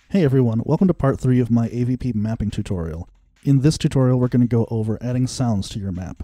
Hey everyone, welcome to part 3 of my AvP mapping tutorial. In this tutorial we're going to go over adding sounds to your map.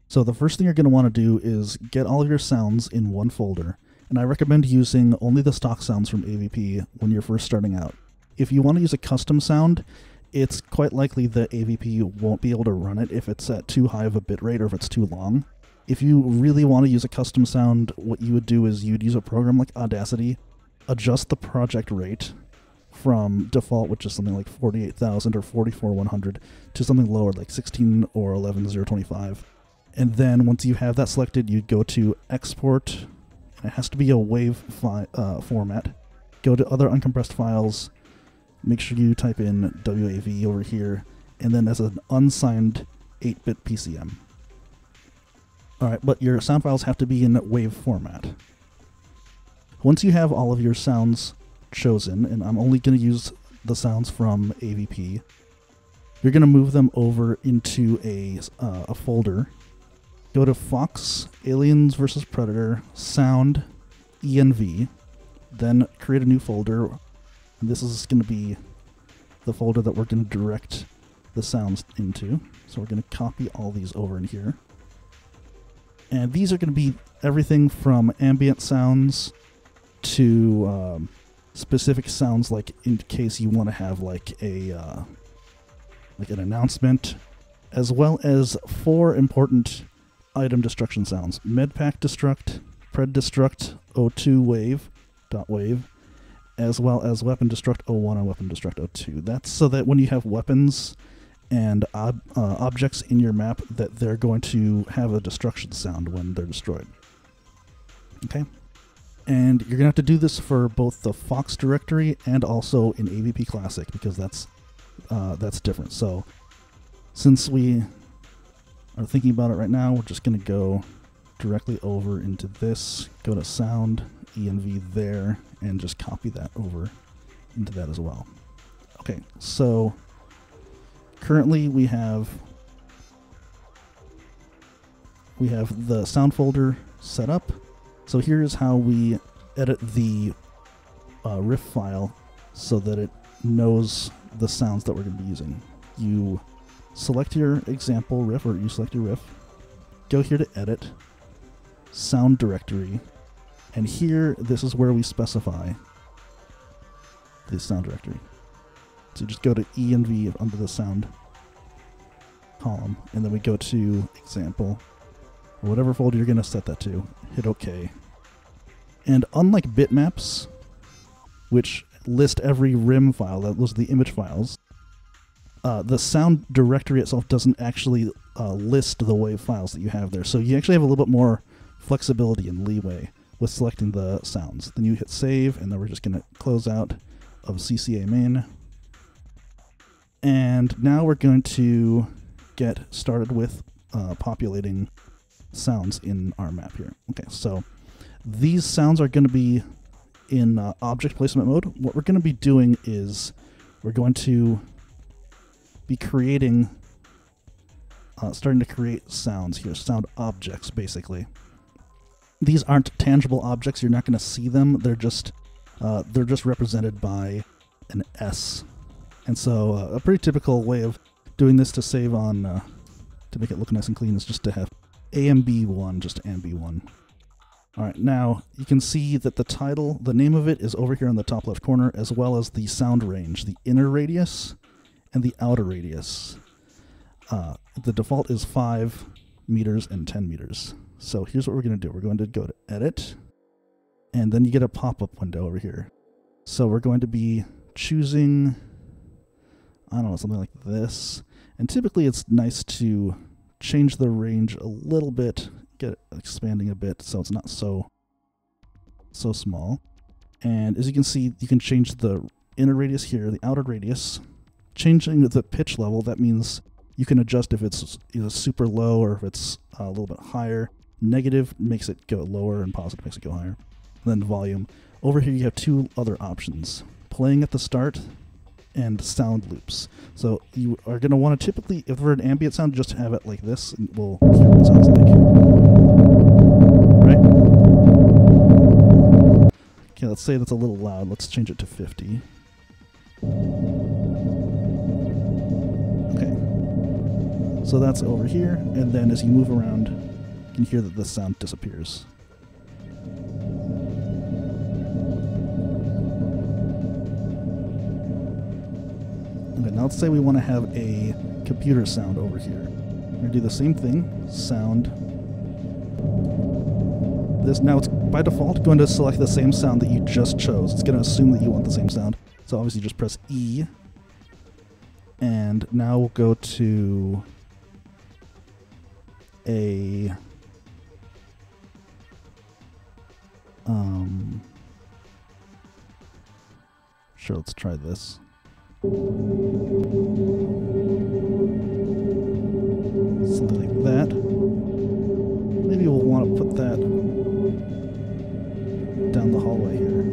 So the first thing you're going to want to do is get all of your sounds in one folder, and I recommend using only the stock sounds from AvP when you're first starting out. If you want to use a custom sound, it's quite likely that AvP won't be able to run it if it's at too high of a bitrate or if it's too long. If you really want to use a custom sound, what you would do is you'd use a program like Audacity, adjust the project rate from default, which is something like 48,000 or 44,100, to something lower like 16 or 11,025. And then once you have that selected, you'd go to export, and it has to be a WAV format. Go to other uncompressed files, make sure you type in WAV over here, and then as an unsigned 8-bit PCM. Alright, but your sound files have to be in WAV format. Once you have all of your sounds chosen, and I'm only going to use the sounds from AvP, you're going to move them over into a folder. Go to Fox, Aliens vs. Predator, Sound, ENV, then create a new folder. And this is going to be the folder that we're going to direct the sounds into. So we're going to copy all these over in here. And these are going to be everything from ambient sounds to specific sounds, like in case you want to have like a like an announcement, as well as 4 important item destruction sounds: medpack destruct, pred destruct, O2 wave, dot wave, as well as weapon destruct 01 and weapon destruct 02. That's so that when you have weapons and objects in your map, that they're going to have a destruction sound when they're destroyed. Okay? And you're going to have to do this for both the Fox directory and also in AvP Classic, because that's different. So since we are thinking about it right now, we're just going to go directly over into this, go to Sound, ENV there, and just copy that over into that as well. Okay, so currently we have the sound folder set up. So here's how we edit the riff file so that it knows the sounds that we're going to be using. You select your example riff, or you select your riff, go here to edit, sound directory, and here, this is where we specify the sound directory. So just go to ENV under the sound column, and then we go to example, or whatever folder you're going to set that to, hit OK. And unlike bitmaps, which list every RIM file, that lists the image files, the sound directory itself doesn't actually list the WAV files that you have there. So you actually have a little bit more flexibility and leeway with selecting the sounds. Then you hit save, and then we're just going to close out of ccamain. And now we're going to get started with populating sounds in our map here. Okay, so these sounds are going to be in object placement mode. What we're going to be doing is we're going to be creating, starting to create sounds here, sound objects basically. These aren't tangible objects. You're not going to see them. They're just represented by an S. And so a pretty typical way of doing this to save on, to make it look nice and clean, is just to have AMB1, just AMB1. Alright, now you can see that the title, the name of it, is over here in the top left corner, as well as the sound range, the inner radius and the outer radius. The default is 5 meters and 10 meters. So here's what we're going to do. We're going to go to Edit, and then you get a pop-up window over here. So we're going to be choosing, I don't know, something like this. And typically it's nice to change the range a little bit, get it expanding a bit so it's not so small. And as you can see, you can change the inner radius here, the outer radius. Changing the pitch level, that means you can adjust if it's either super low or if it's a little bit higher. Negative makes it go lower, and positive makes it go higher. And then volume. Over here you have 2 other options: playing at the start and sound loops. So you are going to want to typically, if we're an ambient sound, just have it like this, and we'll hear what it sounds like. Right? Okay, let's say that's a little loud. Let's change it to 50. Okay. So that's over here, and then as you move around, you can hear that the sound disappears. Okay, now let's say we want to have a computer sound over here. We're going to do the same thing, sound. This now it's by default going to select the same sound that you just chose. It's going to assume that you want the same sound. So obviously just press E. And now we'll go to a sure, let's try this. Something like that. Maybe we'll want to put that down the hallway here.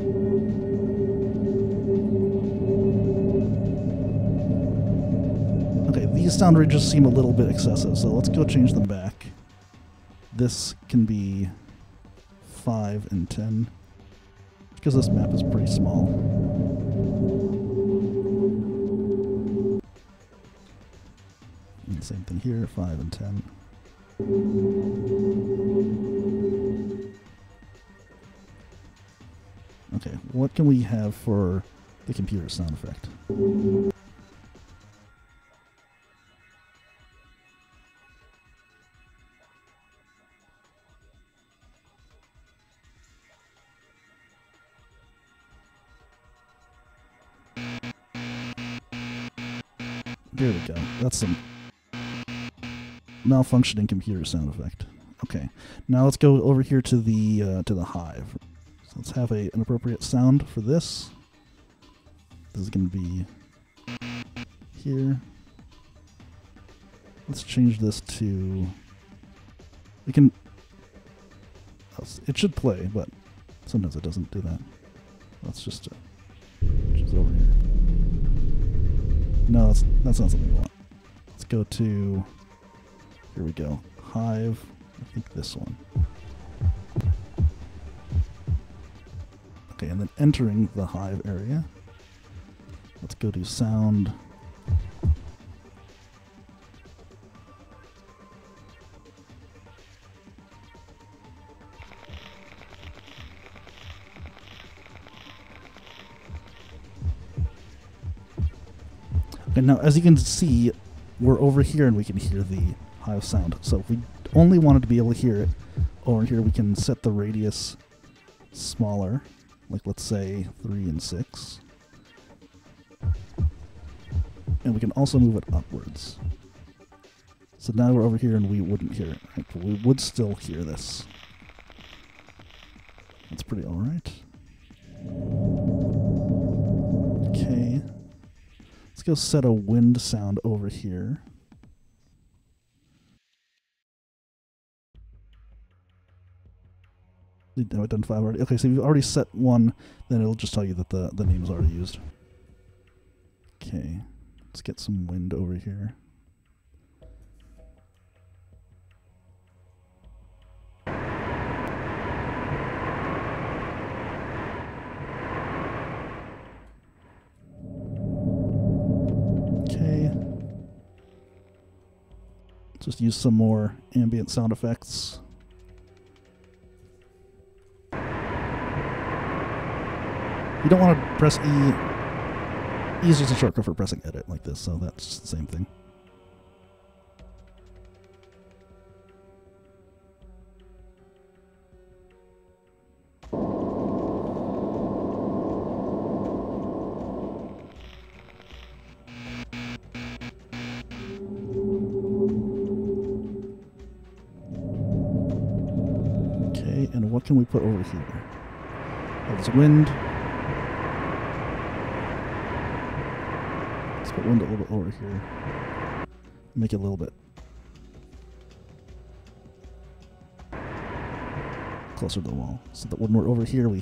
Okay, these sound ranges seem a little bit excessive, so let's go change them back. This can be 5 and 10, because this map is pretty small. And same thing here, 5 and 10. Okay, what can we have for the computer sound effect? There we go. That's some malfunctioning computer sound effect. Okay, now let's go over here to the hive. So let's have an appropriate sound for this. This is going to be here. Let's change this to. We can. It should play, but sometimes it doesn't do that. Let's just choose over here. No, that's not something we want. Let's go to. Here we go. Hive. I think this one. Okay, and then entering the hive area. Let's go to sound. And now, as you can see, we're over here and we can hear the hive sound. So if we only wanted to be able to hear it over here, we can set the radius smaller, like let's say 3 and 6. And we can also move it upwards. So now we're over here and we wouldn't hear it, right? But we would still hear this. That's pretty alright. Okay. Let's go set a wind sound over here. Have I done 5 already? Okay, so if you've already set one, then it'll just tell you that the name is already used. Okay, let's get some wind over here. Okay. Just use some more ambient sound effects. You don't want to press E. E is just a shortcut for pressing edit like this, so that's the same thing. Okay, and what can we put over here? Oh, there's wind. Put wind a little bit over here. Make it a little bit closer to the wall, so that when we're over here, we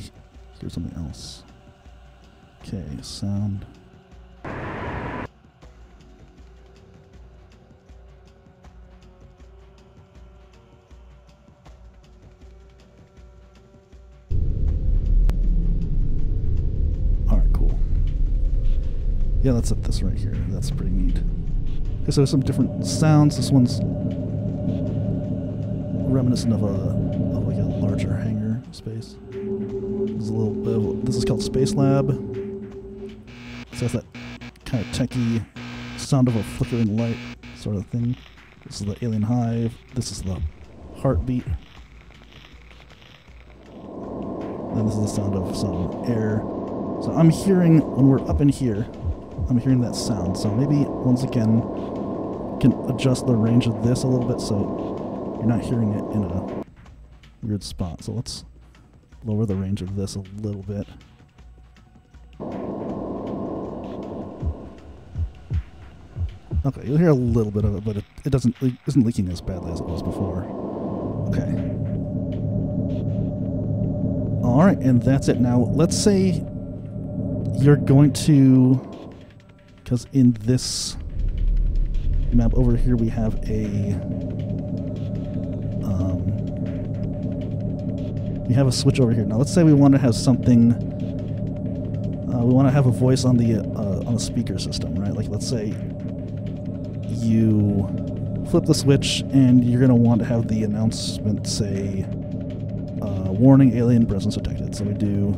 hear something else. Okay, sound. Yeah, let's set this right here. That's pretty neat. Okay, so there's some different sounds. This one's reminiscent of like a larger hangar space. This is a little bit of, this is called Space Lab. So it's that kind of techie sound of a flickering light sort of thing. This is the alien hive. This is the heartbeat. And this is the sound of some air. So I'm hearing, when we're up in here, I'm hearing that sound. So maybe, once again, can adjust the range of this a little bit so you're not hearing it in a weird spot. So let's lower the range of this a little bit. Okay, you'll hear a little bit of it, but it isn't leaking as badly as it was before. Okay. Alright, and that's it. Now, let's say you're going to, because in this map over here we have a switch over here. Now, let's say we want to have something, we want to have a voice on the speaker system, right? Like, let's say you flip the switch and you're going to want to have the announcement say, warning, alien presence detected. So we do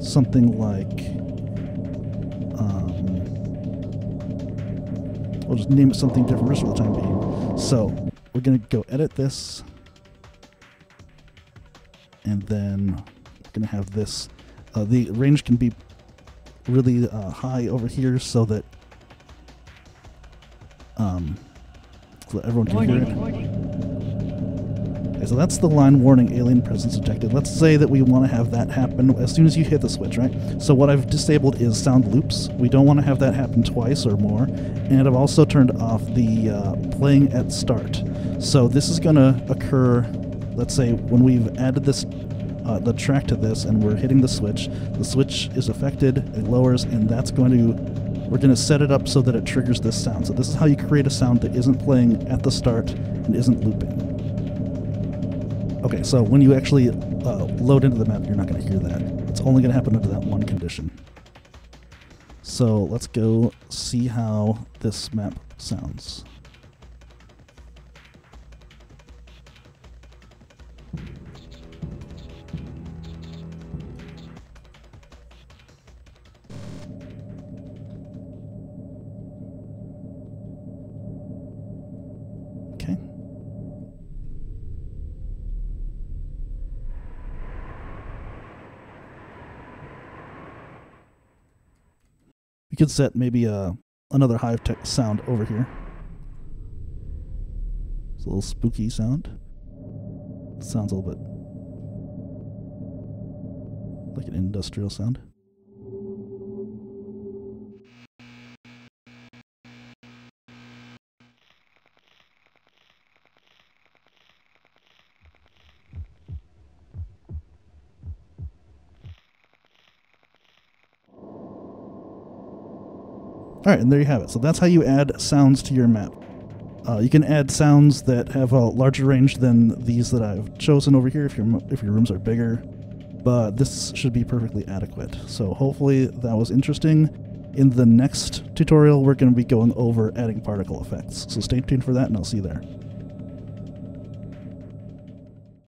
something like, we'll just name it something different just for the time being. So we're going to go edit this, and then we're going to have this. The range can be really high over here so that everyone can hear it. Okay, so that's the line, warning, alien presence detected. Let's say that we want to have that happen as soon as you hit the switch, right? So what I've disabled is sound loops. We don't want to have that happen twice or more. And I've also turned off the playing at start. So this is going to occur, let's say, when we've added this, the track to this, and we're hitting the switch is affected, it lowers, and that's going to, we're going to set it up so that it triggers this sound. So this is how you create a sound that isn't playing at the start and isn't looping. Okay, so when you actually load into the map, you're not going to hear that. It's only going to happen under that one condition. So let's go see how this map sounds. Okay. We could set maybe another hive tech sound over here. It's a little spooky sound. It sounds a little bit like an industrial sound. Alright, and there you have it. So that's how you add sounds to your map. You can add sounds that have a larger range than these that I've chosen over here if your rooms are bigger, but this should be perfectly adequate. So hopefully that was interesting. In the next tutorial, we're going to be going over adding particle effects. So stay tuned for that, and I'll see you there.